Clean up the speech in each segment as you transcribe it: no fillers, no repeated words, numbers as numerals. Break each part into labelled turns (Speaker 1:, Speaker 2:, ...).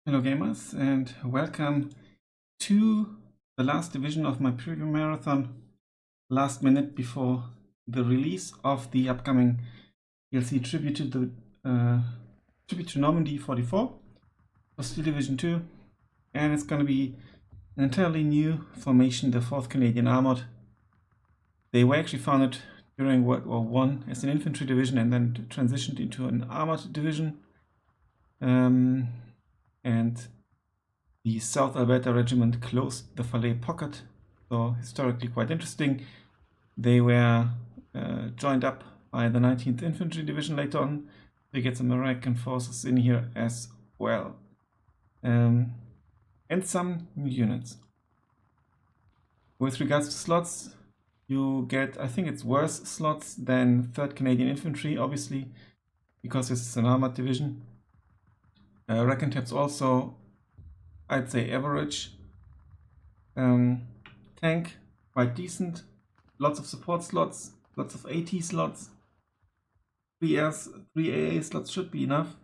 Speaker 1: Hello gamers, and welcome to the last division of my preview marathon, last minute before the release of the upcoming DLC Tribute to Normandy 44 for Steel Division 2, and it's going to be an entirely new formation, the 4th Canadian Armoured. They were actually founded during World War I as an infantry division and then transitioned into an armored division. And the South Alberta Regiment closed the Falaise Pocket, so historically quite interesting. They were joined up by the 19th Infantry Division later on. We get some American forces in here as well, and some new units. With regards to slots, you get, I think it's worse slots than 3rd Canadian Infantry, obviously, because this is an armored division. Recon tabs also, I'd say, average. Tank, quite decent. Lots of support slots, lots of AT slots. 3 AA slots should be enough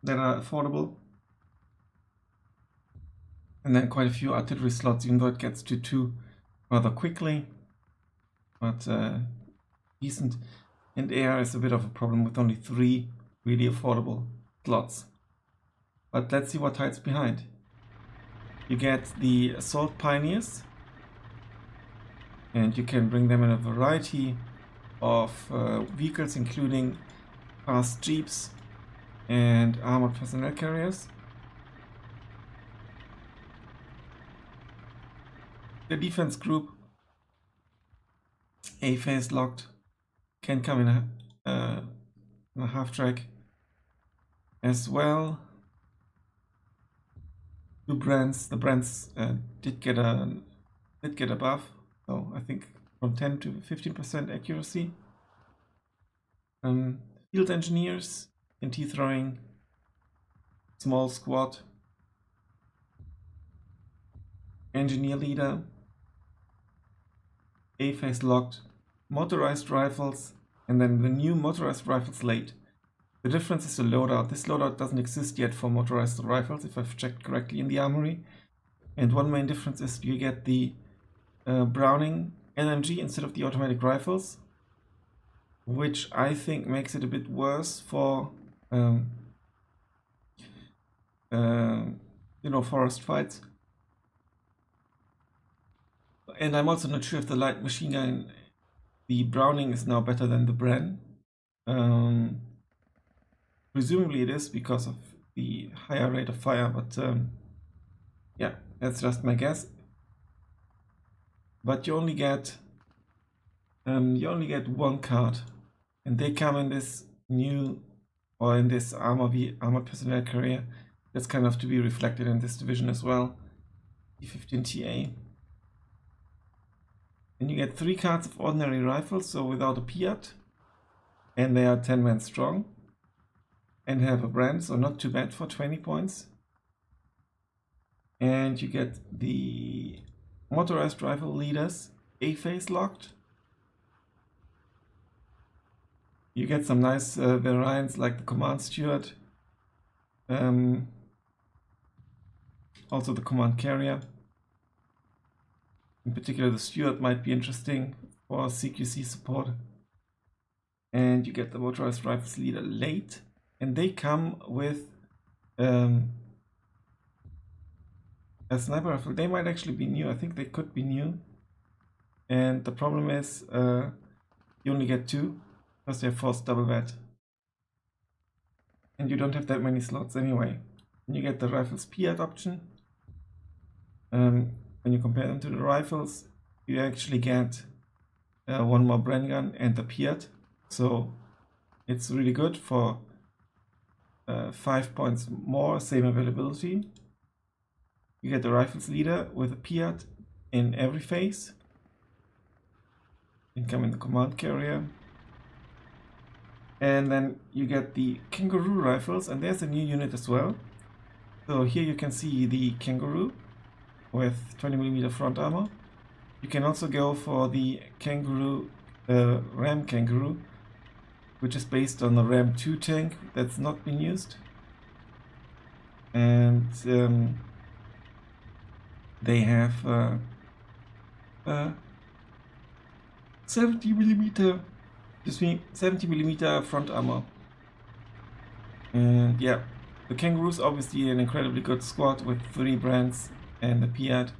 Speaker 1: that are affordable. And then quite a few artillery slots, even though it gets to 2 rather quickly. But decent. And air is a bit of a problem with only 3 really affordable slots. But let's see what hides behind. You get the Assault Pioneers, and you can bring them in a variety of vehicles, including fast jeeps and armored personnel carriers. The defense group, A-phase locked, can come in a half-track as well. 2 brands. The brands did get a buff, so I think from 10 to 15% accuracy. Field engineers, NT throwing, small squad, engineer leader, A-phase locked, motorized rifles, and then the new motorized rifles late. The difference is the loadout. This loadout doesn't exist yet for motorized rifles, if I've checked correctly in the armory. And one main difference is you get the Browning LMG instead of the automatic rifles, which I think makes it a bit worse for forest fights. And I'm also not sure if the light machine gun, the Browning, is now better than the Bren. Presumably it is because of the higher rate of fire, but yeah, that's just my guess. But you only get 1 card, and they come in this new, or in this armored personnel carrier. That's kind of to be reflected in this division as well, D15TA. And you get 3 cards of ordinary rifles, so without a Piat, and they are 10 men strong. And have a brand, so not too bad for 20 points. And you get the motorized rifle leaders, A-phase locked. You get some nice variants like the Command Steward, also the Command Carrier. In particular, the Steward might be interesting for CQC support. And you get the motorized rifles leader late. And they come with a sniper rifle. They might actually be new. I think they could be new. And the problem is you only get 2 because they're forced double VAT. And you don't have that many slots anyway. And you get the rifles Piat option. When you compare them to the rifles, you actually get 1 more Bren gun and the Piat. So it's really good for 5 points more, same availability. You get the rifles leader with a Piat in every phase. You come in the command carrier. And then you get the Kangaroo rifles, and there's a new unit as well. So here you can see the Kangaroo with 20mm front armor. You can also go for the Kangaroo, Ram Kangaroo, which is based on the Ram 2 tank that's not been used. And they have 70mm front armor. And yeah, the Kangaroos obviously an incredibly good squad with 3 brands and a Piat,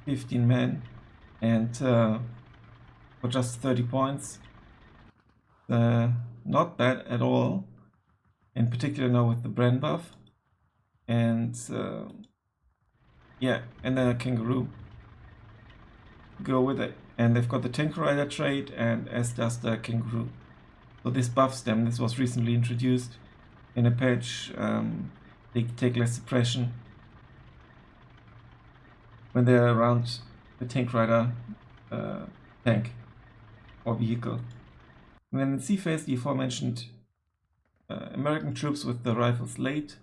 Speaker 1: 15 men, and for just 30 points. Not bad at all, in particular now with the brand buff. And yeah, and then a Kangaroo. Go with it. And they've got the Tank Rider trait, and as does the Kangaroo. So this buffs them. This was recently introduced in a patch. They take less suppression when they're around the Tank Rider tank or vehicle. And then in sea phase, the aforementioned American troops with the rifles late.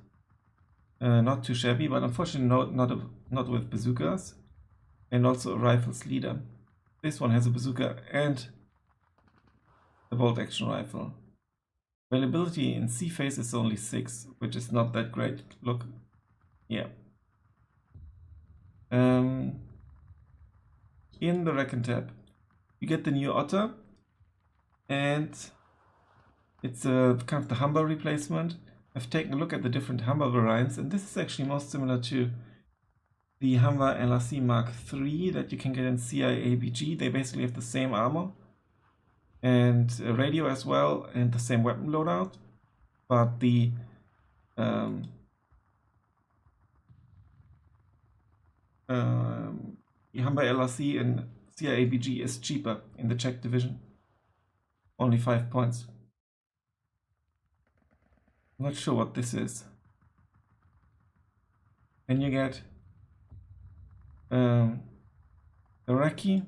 Speaker 1: Not too shabby, but unfortunately not with bazookas. And also a rifles leader. This one has a bazooka and a bolt action rifle. Availability in sea phase is only 6, which is not that great. Look, yeah. In the Recon tab, you get the new Otter, and it's a kind of the Humber replacement. I've taken a look at the different Humber variants, and this is actually most similar to the Humber LRC Mark III that you can get in CIABG. They basically have the same armor and radio as well, and the same weapon loadout, but the Humber LRC and CIABG is cheaper in the Czech division. Only 5 points. I'm not sure what this is. And you get Iraqi,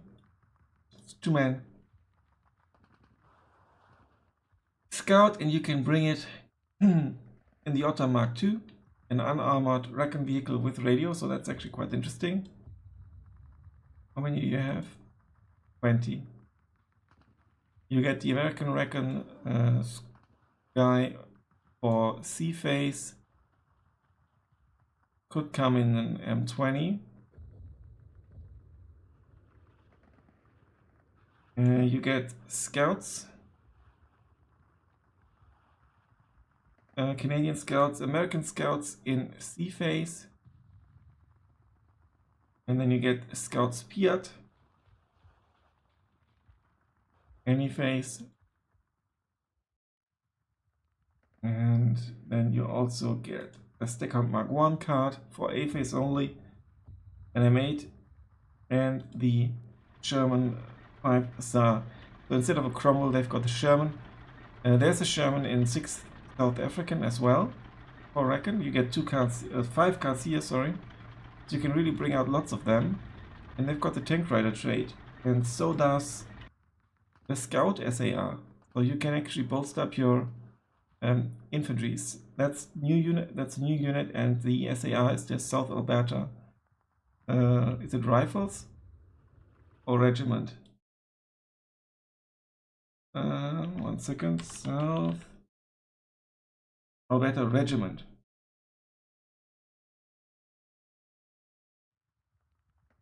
Speaker 1: 2-man scout, and you can bring it in the Otter Mark II, an unarmored recon vehicle with radio, so that's actually quite interesting. How many do you have? 20. You get the American recon guy for sea phase. Could come in an M20. You get scouts, Canadian scouts, American scouts in sea phase, and then you get scouts Piat, any phase, and then you also get a Stackhound Mark I card for A phase only, an M8, and the Sherman 5-star. So instead of a Cromwell, they've got the Sherman. There's a Sherman in 6th South African as well. For Recon, you get 2 cards, 5 cards here, sorry. So you can really bring out lots of them. And they've got the Tank Rider trait, and so does the Scout SAR. So you can actually bolster up your infantries. That's new unit. That's a new unit, and the SAR is just South Alberta. Is it rifles or regiment? 1 second. South Alberta Regiment.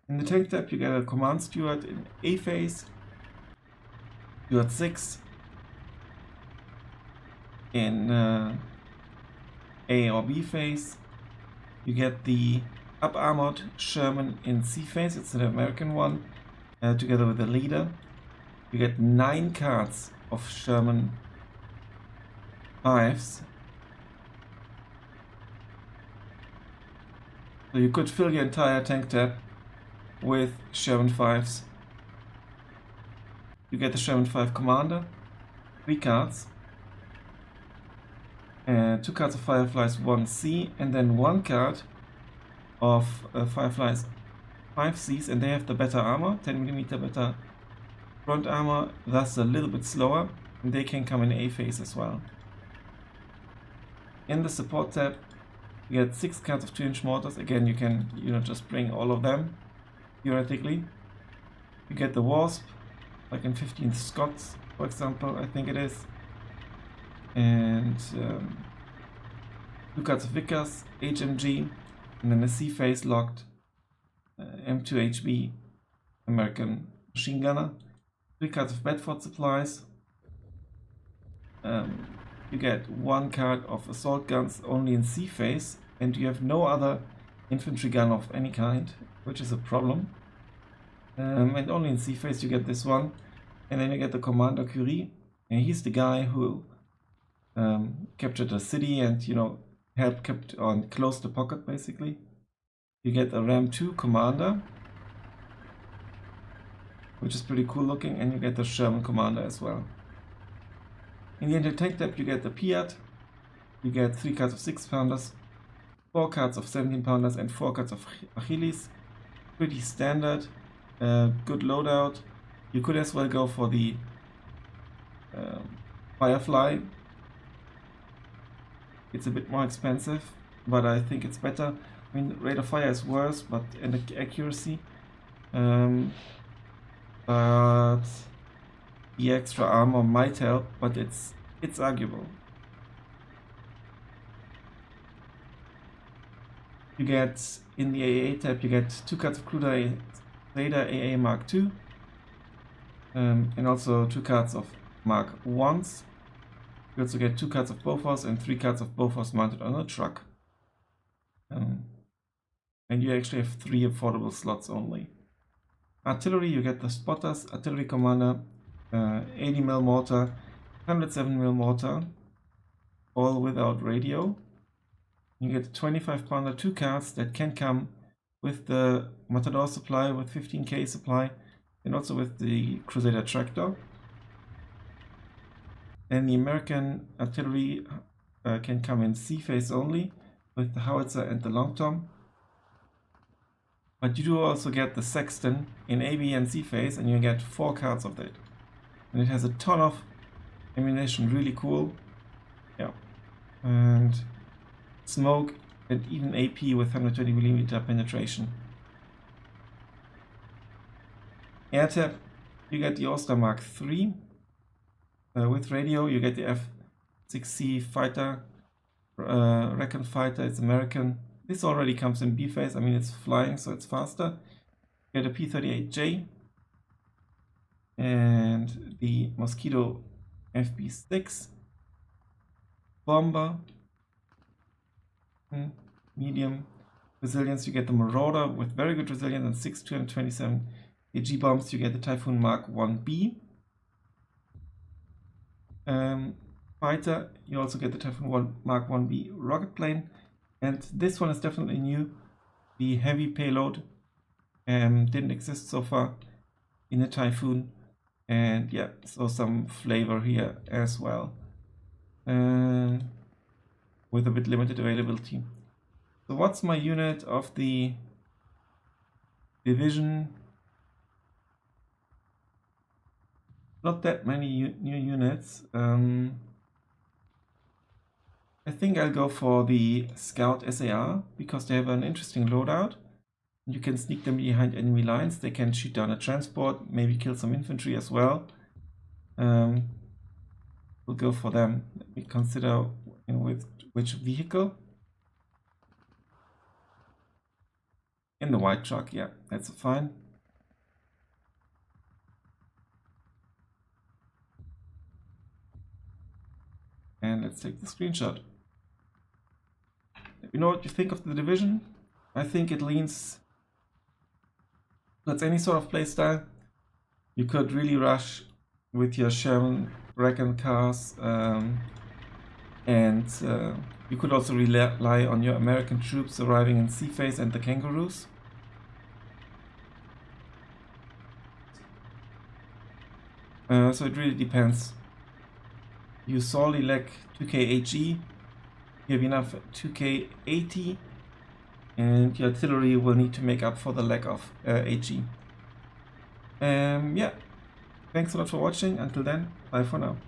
Speaker 1: In the tank tab, you get a command steward in A phase, steward 6 in A or B phase. You get the up armored Sherman in C phase. It's an American one, together with the leader. You get 9 cards of Sherman 5s. So you could fill your entire tank tab with Sherman 5s. You get the Sherman 5 Commander, 3 cards, and 2 cards of Fireflies 1C, and then 1 card of Fireflies 5Cs, and they have the better armor, 10mm better front armor, thus a little bit slower, and they can come in A phase as well. In the support tab, you get 6 cards of 2-inch mortars. Again, you can just bring all of them, theoretically. You get the Wasp, like in 15th Scots, for example, I think it is. And 2 cards of Vickers, HMG, And then a sea phase locked M2HB American machine gunner. 3 cards of Bedford supplies. You get 1 card of assault guns only in sea phase, and you have no other infantry gun of any kind, which is a problem. And only in sea phase you get this one. And then you get the Commander Curie, and he's the guy who captured a city and, you know, helped kept on close the pocket basically. You get a Ram 2 Commander, which is pretty cool looking, and you get the Sherman Commander as well. In the anti-tank depth you get the Piat, you get 3 cards of 6-pounders, 4 cards of 17-pounders and 4 cards of Achilles. Pretty standard, good loadout. You could as well go for the Firefly. It's a bit more expensive, but I think it's better. I mean, rate of fire is worse, but and accuracy. But the extra armor might help, but it's arguable. You get in the AA tab, you get 2 cards of Cruiser Zeta AA Mark II, and also 2 cards of Mark I's. You also get 2 cards of Bofors and 3 cards of Bofors mounted on a truck. And you actually have 3 affordable slots only. Artillery, you get the Spotters, Artillery Commander, 80mm mortar, 107mm mortar, all without radio. You get 25-pounder 2 cards that can come with the Matador supply, with 15k supply, and also with the Crusader Tractor. And the American artillery can come in sea phase only, with the howitzer and the long tom. But you do also get the Sexton in AB and sea phase, and you get 4 cards of that. And it has a ton of ammunition, really cool. Yeah. And smoke and even AP with 120mm penetration. Air tab, you get the Oster Mark III. With radio, you get the F-6C fighter, Recon fighter, it's American. This already comes in B phase, I mean it's flying so it's faster. You get a P-38J and the Mosquito FB6 bomber, medium resilience. You get the Marauder with very good resilience and 6 227 AG bombs. You get the Typhoon Mark 1B. Fighter, you also get the Typhoon Mark 1B rocket plane, and this one is definitely new. The heavy payload didn't exist so far in the Typhoon, and yeah, so some flavor here as well, with a bit limited availability. So what's my unit of the division? Not that many new units. I think I'll go for the Scout SAR because they have an interesting loadout. You can sneak them behind enemy lines. They can shoot down a transport, maybe kill some infantry as well. We'll go for them. Let me consider with which vehicle. In the white truck, yeah, that's fine. And let's take the screenshot. Let me know what you think of the division. I think it leans towards any sort of playstyle. You could really rush with your Sherman Recon cars, and you could also rely on your American troops arriving in sea phase and the Kangaroos. So it really depends. You sorely lack 2k HE, you have enough 2k AT, and your artillery will need to make up for the lack of HE. Yeah, thanks a lot for watching. Until then, bye for now.